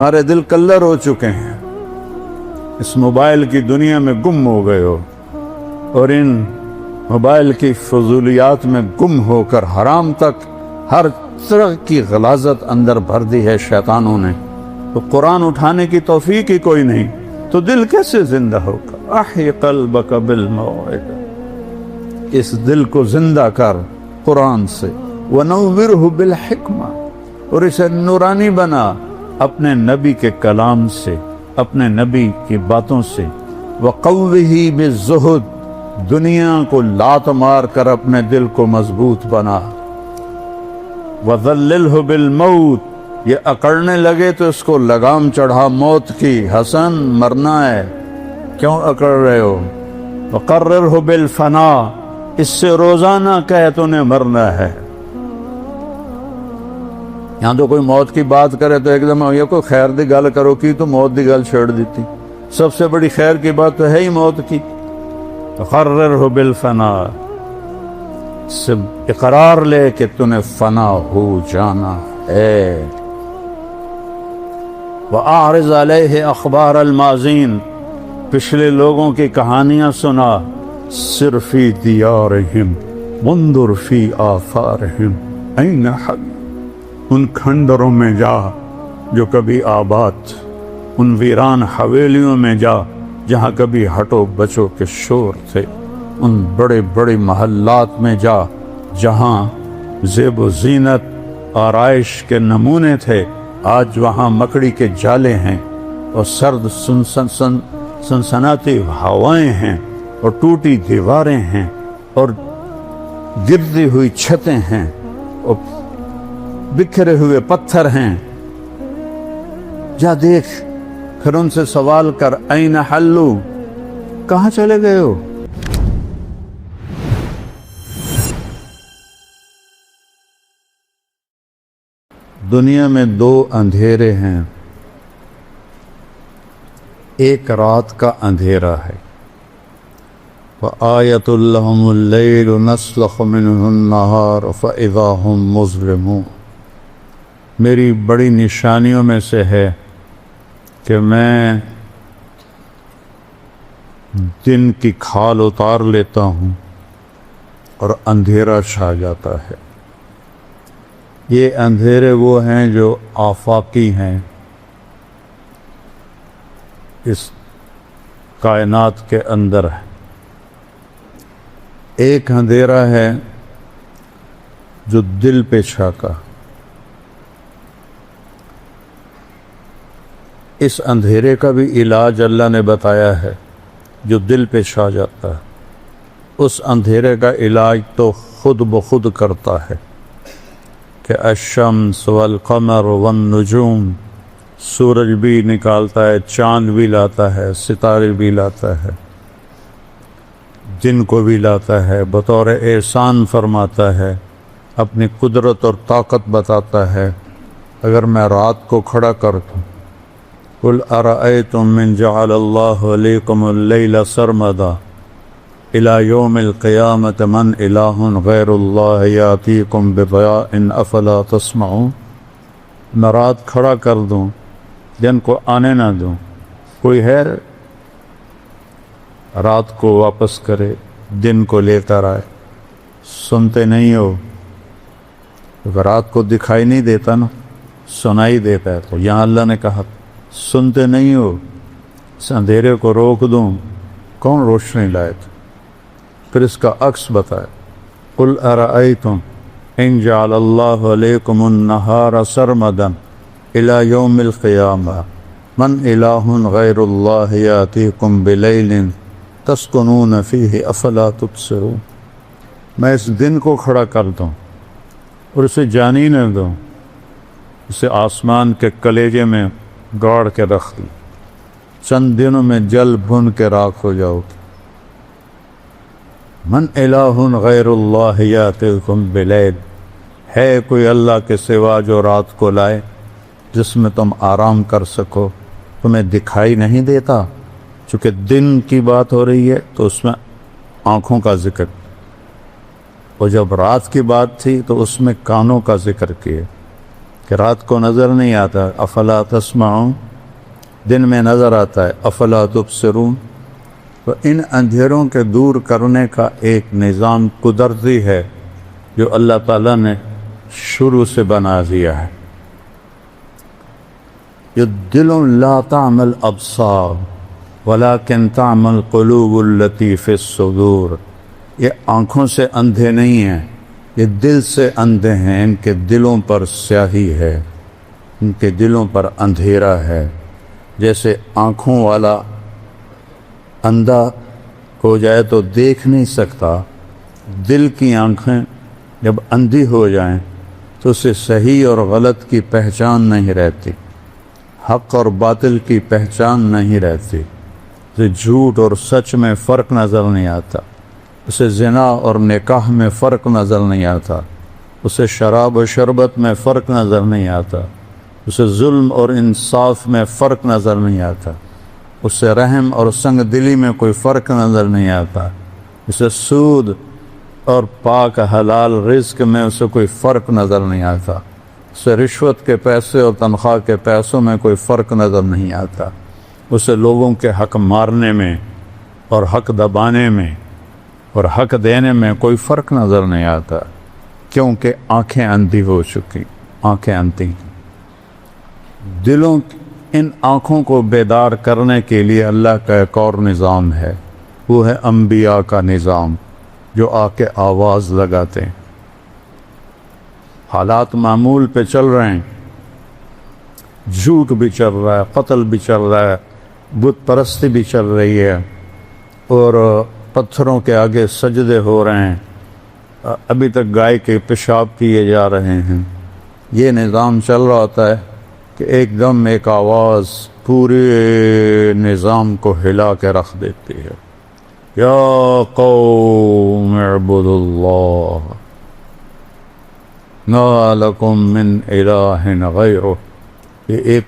ہمارے دل کلر ہو چکے ہیں، اس موبائل کی دنیا میں گم ہو گئے ہو، اور ان موبائل کی فضولیات میں گم ہو کر حرام تک ہر طرح کی غلاظت اندر بھر دی ہے شیطانوں نے۔ تو قرآن اٹھانے کی توفیق ہی کوئی نہیں، تو دل کیسے زندہ ہوگا؟ احی قلبک بالموعظہ، اس دل کو زندہ کر قرآن سے، ونورہ بالحکمہ، اور اسے نورانی بنا اپنے نبی کے کلام سے، اپنے نبی کی باتوں سے، وقوہ بالزہد، دنیا کو لات مار کر اپنے دل کو مضبوط بنا، وذللہ بالموت، یہ اکڑنے لگے تو اس کو لگام چڑھا موت کی، حسن مرنا ہے کیوں اکڑ رہے ہو؟ وقررہ بالفنا، اس سے روزانہ کہے تو نے مرنا ہے۔ یہاں تو کوئی موت کی بات کرے تو ایک دم یہ کوئی خیر دی گل کرو کی تو موت دی گل چھوڑ دیتی، سب سے بڑی خیر کی بات تو ہے ہی موت کی۔ وقررہ بالفنا، سے اقرار لے کہ تو نے فنا ہو جانا ہے۔ وَأَعْرِضْ عَلَيْهِ أَخْبَارَ الْمَاضِينَ، پچھلے لوگوں کی کہانیاں سنا، سِرْ فِي دِيَارِهِمْ وَانْظُرْ فِي آثَارِهِمْ أَيْنَ حَلُّوا، ان کھنڈروں میں جا جو کبھی آباد، ان ویران حویلیوں میں جا جہاں کبھی ہٹو بچو کے شور تھے، ان بڑے بڑے محلات میں جا جہاں زیب و زینت آرائش کے نمونے تھے، آج وہاں مکڑی کے جالے ہیں اور سرد سنسناتی ہوائیں ہیں اور ٹوٹی دیواریں ہیں اور گرتی ہوئی چھتیں ہیں اور بکھرے ہوئے پتھر ہیں۔ جا دیکھ، پھر ان سے سوال کر، این حلو، کہاں چلے گئے ہو؟ دنیا میں دو اندھیرے ہیں، ایک رات کا اندھیرا ہے، وَآیَةٌ لَهُمُ اللَّيْلُ نَسْلَخُ مِنْهُ النَّهَارَ فَإِذَا هُمْ مُظْلِمُونَ، میری بڑی نشانیوں میں سے ہے کہ میں دن کی کھال اتار لیتا ہوں اور اندھیرا چھا جاتا ہے۔ یہ اندھیرے وہ ہیں جو آفاقی ہیں، اس کائنات کے اندر ہے۔ ایک اندھیرا ہے جو دل پہ چھاکا، اس اندھیرے کا بھی علاج اللہ نے بتایا ہے، جو دل پہ چھا جاتا ہے اس اندھیرے کا علاج تو خود بخود کرتا ہے کہ الشمس والقمر والنجوم، سورج بھی نکالتا ہے، چاند بھی لاتا ہے، ستارے بھی لاتا ہے، دن کو بھی لاتا ہے، بطور احسان فرماتا ہے، اپنی قدرت اور طاقت بتاتا ہے۔ اگر میں رات کو کھڑا کر دوں، قل ارأیتم من جعل اللہ علیکم اللیل سرمدا الی یوم القیامۃ من الہ غیر اللہ یاتیکم بضیاء افلا تسمعون، میں رات کھڑا کر دوں، دن کو آنے نہ دوں، کوئی ہے رات کو واپس کرے، دن کو لے کر آئے؟ سنتے نہیں ہو؟ اگر رات کو دکھائی نہیں دیتا نا، سنائی دیتا ہے، تو یہاں اللہ نے کہا سنتے نہیں ہو، اس اندھیرے کو روک دوں، کون روشنی لائے تھے؟ پھر اس کا عکس بتایا، قل ارأیتم ان جعل اللہ علیکم النہار سرمدا الی یوم القیامہ من الہ غیر اللہ یاتیکم بلیل تسکنون فیہ افلا تبصرون، میں اس دن کو کھڑا کر دوں اور اسے جانی نہ دوں، اسے آسمان کے کلیجے میں گاڑ کے رکھ دوں، چند دنوں میں جل بھن کے راکھ ہو جاؤ گی۔ من الہ غیر اللہ یاتیکم بلیل، ہے کوئی اللہ کے سوا جو رات کو لائے جس میں تم آرام کر سکو؟ تمہیں دکھائی نہیں دیتا؟ چونکہ دن کی بات ہو رہی ہے تو اس میں آنکھوں کا ذکر، اور جب رات کی بات تھی تو اس میں کانوں کا ذکر کیے کہ رات کو نظر نہیں آتا افلا تسمعون، دن میں نظر آتا ہے افلا تبصرون۔ تو ان اندھیروں کے دور کرنے کا ایک نظام قدرتی ہے جو اللہ تعالیٰ نے شروع سے بنا دیا ہے۔ یہ دلوں لا تعمل ابصار ولکن تعمل قلوب التی فی الصدور، یہ آنکھوں سے اندھے نہیں ہیں، یہ دل سے اندھے ہیں، ان کے دلوں پر سیاہی ہے، ان کے دلوں پر اندھیرا ہے۔ جیسے آنکھوں والا اندھا ہو جائے تو دیکھ نہیں سکتا، دل کی آنکھیں جب اندھی ہو جائیں تو اسے صحیح اور غلط کی پہچان نہیں رہتی، حق اور باطل کی پہچان نہیں رہتی، اسے جھوٹ اور سچ میں فرق نظر نہیں آتا، اسے زنا اور نکاح میں فرق نظر نہیں آتا، اسے شراب و شربت میں فرق نظر نہیں آتا، اسے ظلم اور انصاف میں فرق نظر نہیں آتا، اسے رحم اور سنگ دلی میں کوئی فرق نظر نہیں آتا، اسے سود اور پاک حلال رزق میں اسے کوئی فرق نظر نہیں آتا، اسے رشوت کے پیسے اور تنخواہ کے پیسوں میں کوئی فرق نظر نہیں آتا، اسے لوگوں کے حق مارنے میں اور حق دبانے میں اور حق دینے میں کوئی فرق نظر نہیں آتا، کیونکہ آنکھیں اندھی ہو چکی، آنکھیں اندھی۔ دلوں ان آنکھوں کو بیدار کرنے کے لیے اللہ کا ایک اور نظام ہے، وہ ہے انبیاء کا نظام جو آ کے آواز لگاتے ہیں۔ حالات معمول پہ چل رہے ہیں، جھوٹ بھی چل رہا ہے، قتل بھی چل رہا ہے، بت پرستی بھی چل رہی ہے، اور پتھروں کے آگے سجدے ہو رہے ہیں، ابھی تک گائے کے پیشاب کیے جا رہے ہیں۔ یہ نظام چل رہا ہوتا ہے کہ ایک دم ایک آواز پورے نظام کو ہلا کے رکھ دیتی ہے، یا قوم اعبدوا اللہ ما لکم من الہ غیرہ۔ یہ ایک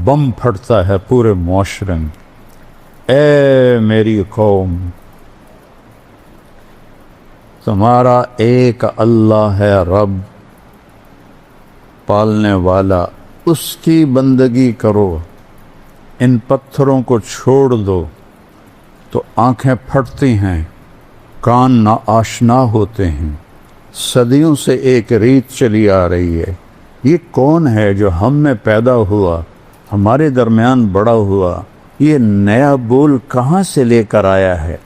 بم پھٹتا ہے پورے معاشرے میں، اے میری قوم، تمہارا ایک اللہ ہے رب پالنے والا، اس کی بندگی کرو، ان پتھروں کو چھوڑ دو۔ تو آنکھیں پھٹتی ہیں، کان ناآشنا ہوتے ہیں، صدیوں سے ایک ریت چلی آ رہی ہے، یہ کون ہے جو ہم میں پیدا ہوا، ہمارے درمیان بڑا ہوا، یہ نیا بول کہاں سے لے کر آیا ہے،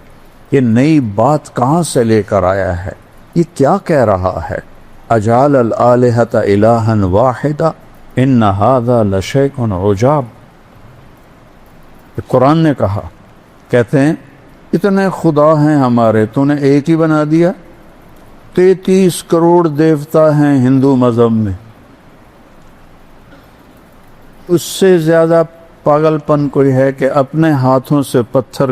یہ نئی بات کہاں سے لے کر آیا ہے، یہ کیا کہہ رہا ہے، اجعل الآلہۃ الہا واحدا ان ھذا لشیء عجاب۔ قرآن نے کہا، کہتے ہیں اتنے خدا ہیں ہمارے، تو نے ایک ہی بنا دیا؟ 33 کروڑ دیوتا ہیں ہندو مذہب میں، اس سے زیادہ پاگل پن کوئی ہے کہ اپنے ہاتھوں سے پتھر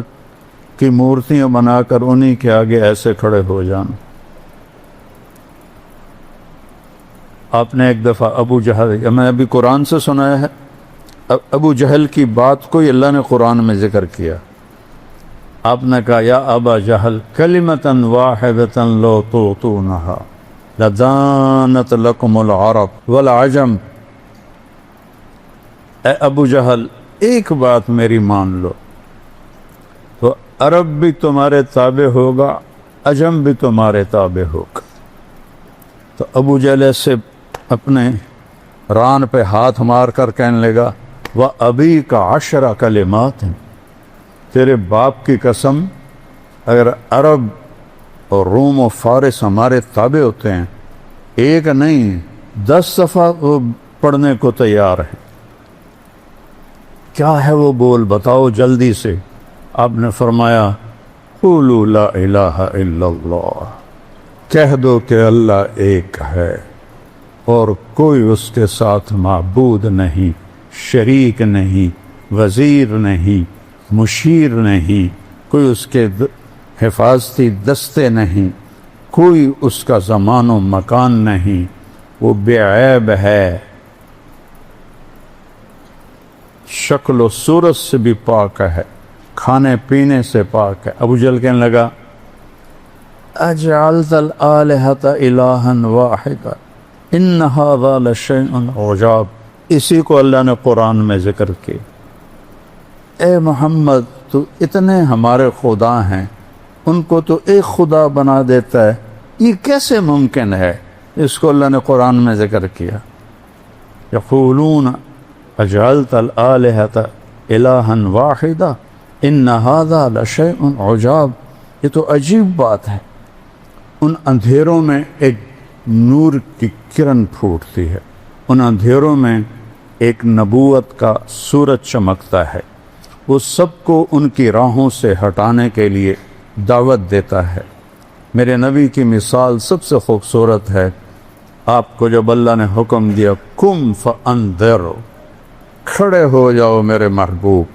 کی مورتیاں بنا کر انہی کے آگے ایسے کھڑے ہو جانا۔ آپ نے ایک دفعہ ابو جہل، میں ابھی قرآن سے سنایا ہے، ابو جہل کی بات کو اللہ نے قرآن میں ذکر کیا۔ آپ نے کہا، یا ابا جہل کلمۃ واحدۃ لو تعطونها لدانت لکم العرب والعجم۔ اے ابو جہل، ایک بات میری مان لو تو عرب بھی تمہارے تابع ہوگا، عجم بھی تمہارے تابع ہوگا۔ تو ابو جہل سے اپنے ران پہ ہاتھ مار کر کہنے لگا، وَأَبِيكَ 10 کلمات ہیں، تیرے باپ کی قسم، اگر عرب اور روم و فارس ہمارے تابع ہوتے ہیں، ایک نہیں 10 دفعہ وہ پڑھنے کو تیار ہے۔ کیا ہے وہ بول، بتاؤ جلدی سے۔ آپ نے فرمایا، قولوا لا الہ الا اللہ، کہہ دو کہ اللہ ایک ہے اور کوئی اس کے ساتھ معبود نہیں، شریک نہیں، وزیر نہیں، مشیر نہیں، کوئی اس کے حفاظتی دستے نہیں، کوئی اس کا زمان و مکان نہیں، وہ بے عیب ہے، شکل و صورت سے بھی پاک ہے، کھانے پینے سے پاک ہے۔ ابو جہل کہنے لگا، اجعلت الآلہۃ الہا واحدا، ان ھذا لشیء عجاب، اسی کو اللہ نے قرآن میں ذکر کی۔ اے محمد تو اتنے ہمارے خدا ہیں، ان کو تو ایک خدا بنا دیتا ہے، یہ کیسے ممکن ہے؟ اس کو اللہ نے قرآن میں ذکر کیا۔ یقولون اجعلت الآلہۃ الہا واحدا ان ھذا لشیء عجاب، یہ تو عجیب بات ہے۔ ان اندھیروں میں ایک نور کی کرن پھوٹتی ہے، ان اندھیروں میں ایک نبوت کا سورج چمکتا ہے، وہ سب کو ان کی راہوں سے ہٹانے کے لیے دعوت دیتا ہے۔ میرے نبی کی مثال سب سے خوبصورت ہے۔ آپ کو جب اللہ نے حکم دیا قم فانذر، کھڑے ہو جاؤ میرے محبوب،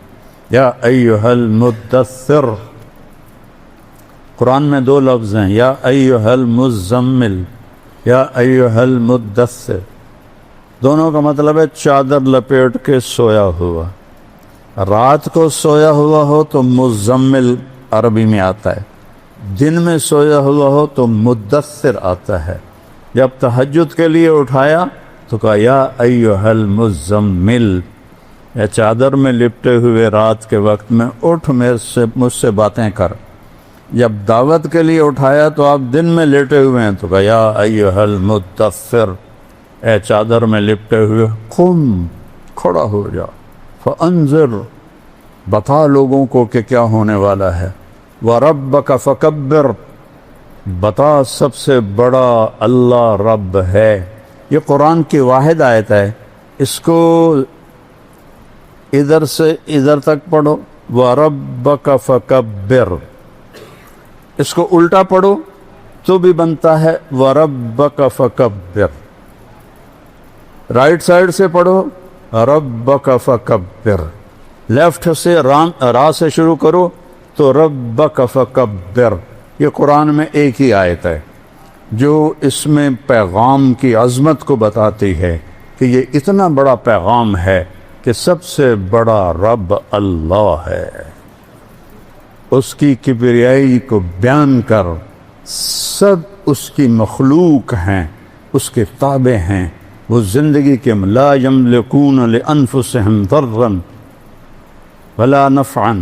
یا ایھا المدثر، قرآن میں دو لفظ ہیں، یا ایھا المزمل، یا ایھا المدثر، دونوں کا مطلب ہے چادر لپیٹ کے سویا ہوا۔ رات کو سویا ہوا ہو تو مزمل عربی میں آتا ہے، دن میں سویا ہوا ہو تو مدثر آتا ہے۔ جب تہجد کے لیے اٹھایا تو کہا یا ایھا المزمل، یا چادر میں لپٹے ہوئے رات کے وقت میں اٹھ مجھ سے باتیں کر۔ جب دعوت کے لیے اٹھایا تو آپ دن میں لیٹے ہوئے ہیں تو کہا یا ایھا المدثر، اے چادر میں لپٹے ہوئے قم، کھڑا ہو جا، فانذر، بتا لوگوں کو کہ کیا ہونے والا ہے، وربک فکبر، بتا سب سے بڑا اللہ رب ہے۔ یہ قرآن کی واحد آیت ہے، اس کو ادھر سے ادھر تک پڑھو، وربک فکبر، اس کو الٹا پڑھو تو بھی بنتا ہے وربک فکبر، رائٹ سائڈ سے پڑھو ربک فکبر، لیفٹ سے را سے شروع کرو تو ربک فکبر۔ یہ قرآن میں ایک ہی آیت ہے جو اس میں پیغام کی عظمت کو بتاتی ہے کہ یہ اتنا بڑا پیغام ہے کہ سب سے بڑا رب اللہ ہے۔ اس کی کبریائی کو بیان کر، سب اس کی مخلوق ہیں، اس کے تابع ہیں، وہ زندگی کے لا یملکون لانفسہم ضرا ولا نفعا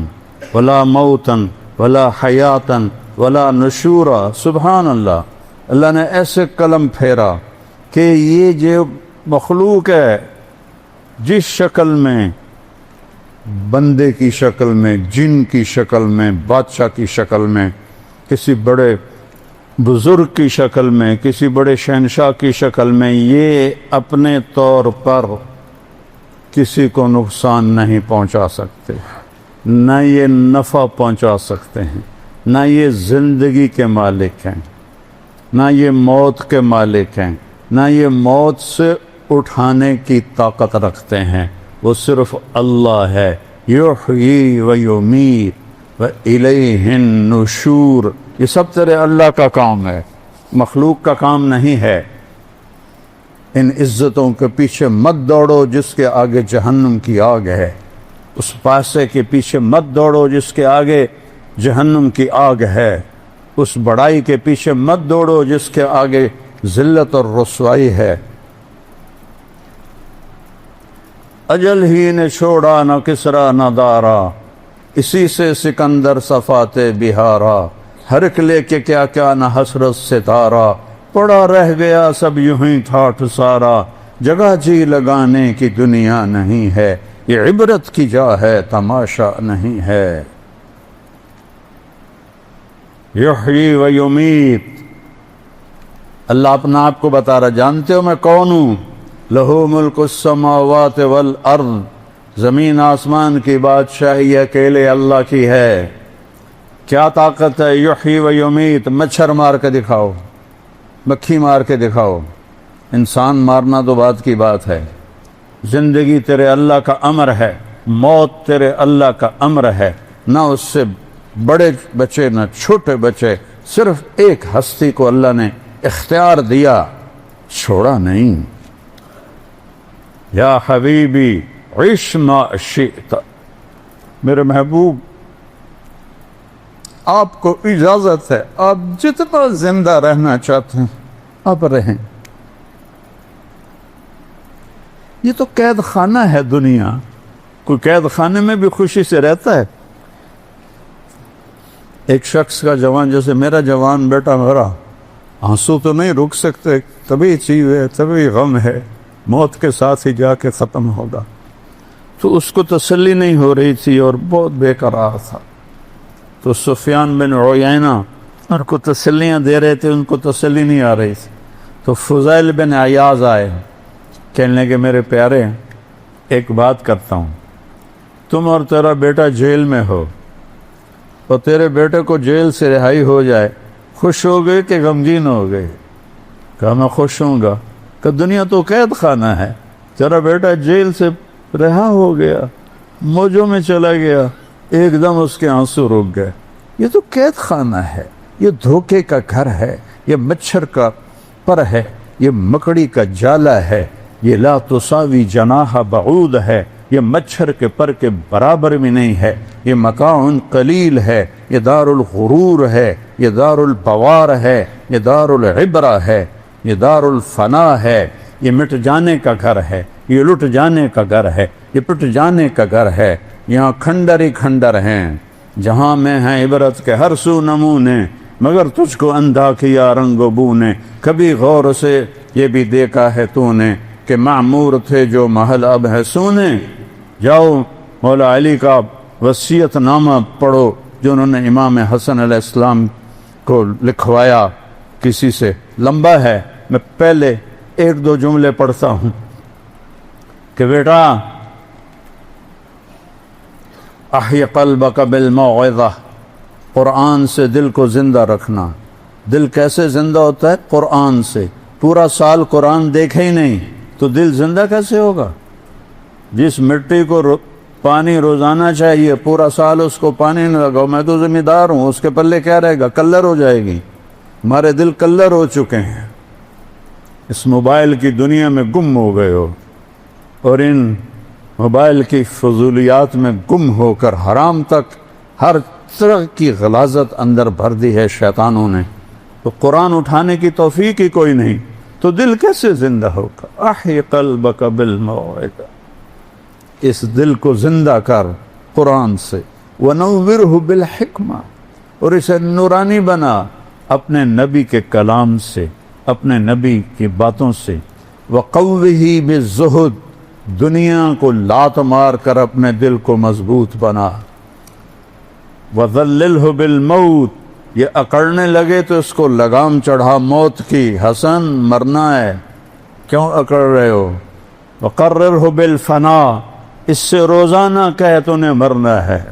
ولا موتا ولا حیاتا ولا نشورا۔ سبحان اللہ، اللہ نے ایسے قلم پھیرا کہ یہ جو مخلوق ہے، جس شکل میں، بندے کی شکل میں، جن کی شکل میں، بادشاہ کی شکل میں، کسی بڑے بزرگ کی شکل میں، کسی بڑے شہنشاہ کی شکل میں، یہ اپنے طور پر کسی کو نقصان نہیں پہنچا سکتے، نہ یہ نفع پہنچا سکتے ہیں، نہ یہ زندگی کے مالک ہیں، نہ یہ موت کے مالک ہیں، نہ یہ موت سے اٹھانے کی طاقت رکھتے ہیں، وہ صرف اللہ ہے۔ یحیی و یمیت و الیہ النشور، یہ سب تیرے اللہ کا کام ہے، مخلوق کا کام نہیں ہے۔ ان عزتوں کے پیچھے مت دوڑو جس کے آگے جہنم کی آگ ہے، اس پاسے کے پیچھے مت دوڑو جس کے آگے جہنم کی آگ ہے، اس بڑائی کے پیچھے مت دوڑو جس کے آگے ذلت اور رسوائی ہے۔ اجل ہی نے چھوڑا نہ کسرا نہ دارا، اسی سے سکندر صفات بہارا، ہر ایک لے کے کیا کیا نہ حسرت ستارہ، پڑا رہ گیا سب یوں ہی ٹھاٹھ سارا، جگہ جی لگانے کی دنیا نہیں ہے، یہ عبرت کی جا ہے تماشا نہیں ہے۔ یحیی و یمیت، اللہ اپنا آپ کو بتا رہا، جانتے ہو میں کون ہوں؟ لہو ملک السماوات والارض، زمین آسمان کی بادشاہی اکیلے اللہ کی ہے۔ کیا طاقت ہے؟ یحیی و یمیت، مچھر مار کے دکھاؤ، مکھی مار کے دکھاؤ، انسان مارنا تو بات کی بات ہے۔ زندگی تیرے اللہ کا امر ہے، موت تیرے اللہ کا امر ہے، نہ اس سے بڑے بچے نہ چھوٹے بچے، صرف ایک ہستی کو اللہ نے اختیار دیا، چھوڑا نہیں۔ یا حبیبی عش ما شئت، میرے محبوب آپ کو اجازت ہے، آپ جتنا زندہ رہنا چاہتے ہیں آپ رہیں، یہ تو قید خانہ ہے دنیا. کوئی قید خانے میں بھی خوشی سے رہتا ہے؟ ایک شخص کا جوان، جیسے میرا جوان بیٹا مرا، آنسو تو نہیں رک سکتے، طبی چیز ہے، طبی غم ہے، موت کے ساتھ ہی جا کے ختم ہوگا. تو اس کو تسلی نہیں ہو رہی تھی اور بہت بے قرار تھا. تو سفیان بن عیینہ ان کو تسلیاں دے رہے تھے، ان کو تسلی نہیں آ رہی تھی. تو فضیل بن عیاض آئے، کہنے کہ میرے پیارے ایک بات کرتا ہوں، تم اور تیرا بیٹا جیل میں ہو اور تیرے بیٹے کو جیل سے رہائی ہو جائے، خوش ہو گئے کہ غمگین ہو گئے؟ کہا میں خوش ہوں گا. کہ دنیا تو قید خانہ ہے، تیرا بیٹا جیل سے رہا ہو گیا، موجوں میں چلا گیا، ایک دم اس کے آنسو رک گئے. یہ تو قید خانہ ہے، یہ دھوکے کا گھر ہے، یہ مچھر کا پر ہے، یہ مکڑی کا جالا ہے، یہ لا تساوی جناح بعود ہے، یہ مچھر کے پر کے برابر بھی نہیں ہے، یہ مکان قلیل ہے، یہ دار الغرور ہے، یہ دار البوار ہے، یہ دار العبرہ ہے، یہ دار الفنا ہے، یہ مٹ جانے کا گھر ہے، یہ لٹ جانے کا گھر ہے، یہ پٹ جانے کا گھر ہے. یہاں کھنڈر ہی کھنڈر ہیں، جہاں میں ہیں عبرت کے ہر سو نمونے، مگر تجھ کو اندھا کیا رنگ و بو نے. کبھی غور سے یہ بھی دیکھا ہے تو نے کہ معمور تھے جو محل اب ہے سونے. جاؤ مولا علی کا وصیت نامہ پڑھو جو انہوں نے امام حسن علیہ السلام کو لکھوایا کسی سے، لمبا ہے، میں پہلے ایک دو جملے پڑھتا ہوں کہ بیٹا احی قلبک بالموعظہ، قرآن سے دل کو زندہ رکھنا. دل کیسے زندہ ہوتا ہے؟ قرآن سے. پورا سال قرآن دیکھے ہی نہیں تو دل زندہ کیسے ہوگا؟ جس مٹی کو پانی روزانہ چاہیے، پورا سال اس کو پانی نہ لگاؤ، میں تو ذمہ دار ہوں، اس کے پلے کیا رہے گا؟ کلر ہو جائے گی. ہمارے دل کلر ہو چکے ہیں، اس موبائل کی دنیا میں گم ہو گئے ہو، اور ان موبائل کی فضولیات میں گم ہو کر حرام تک ہر طرح کی غلاظت اندر بھر دی ہے شیطانوں نے. تو قرآن اٹھانے کی توفیق ہی کوئی نہیں، تو دل کیسے زندہ ہوگا؟ احی قلبک بالموعظہ، اس دل کو زندہ کر قرآن سے. ونورہ بالحکمہ، اور اسے نورانی بنا اپنے نبی کے کلام سے، اپنے نبی کی باتوں سے. وقوہ بالزہد، دنیا کو لات مار کر اپنے دل کو مضبوط بنا. وذللہ بالموت، یہ اکڑنے لگے تو اس کو لگام چڑھا موت کی. حسن مرنا ہے، کیوں اکڑ رہے ہو؟ وقررہ بالفنا، اس سے روزانہ کہے تو نے مرنا ہے.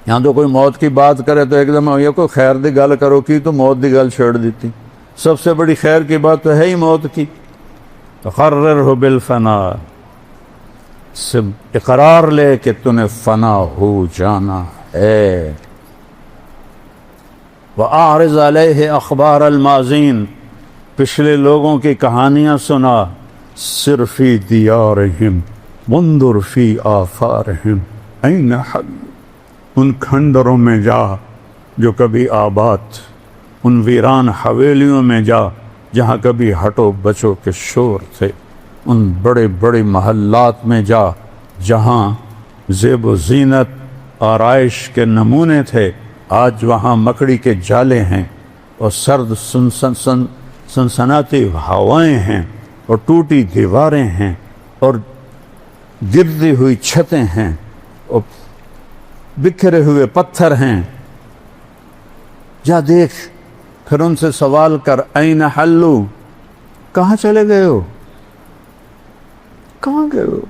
یہاں تو کوئی موت کی بات کرے تو ایک دم یہ کوئی خیر دی گل کرو کی تو موت دی گل چھیڑ دیتی. سب سے بڑی خیر کی بات تو ہے ہی موت کی. وقررہ بالفنا، سے اقرار لے کہ تو نے فنا ہو جانا ہے. وَأَعْرِضْ عَلَيْهِ أَخْبَارَ الْمَاضِينَ، پچھلے لوگوں کی کہانیاں سنا. سِرْ فِي دِيَارِهِمْ وَانْظُرْ فِي آثَارِهِمْ أَيْنَ حَلُّوا، ان کھنڈروں میں جا جو کبھی آباد، ان ویران حویلیوں میں جا جہاں کبھی ہٹو بچو کے شور تھے، ان بڑے بڑے محلات میں جا جہاں زیب و زینت آرائش کے نمونے تھے، آج وہاں مکڑی کے جالے ہیں اور سرد سنسناتی ہوائیں ہیں اور ٹوٹی دیواریں ہیں اور گرتی ہوئی چھتیں ہیں اور بکھرے ہوئے پتھر ہیں. جا دیکھ، پھر ان سے سوال کر این حلو، کہاں چلے گئے ہو؟ کہاں گئے ہو؟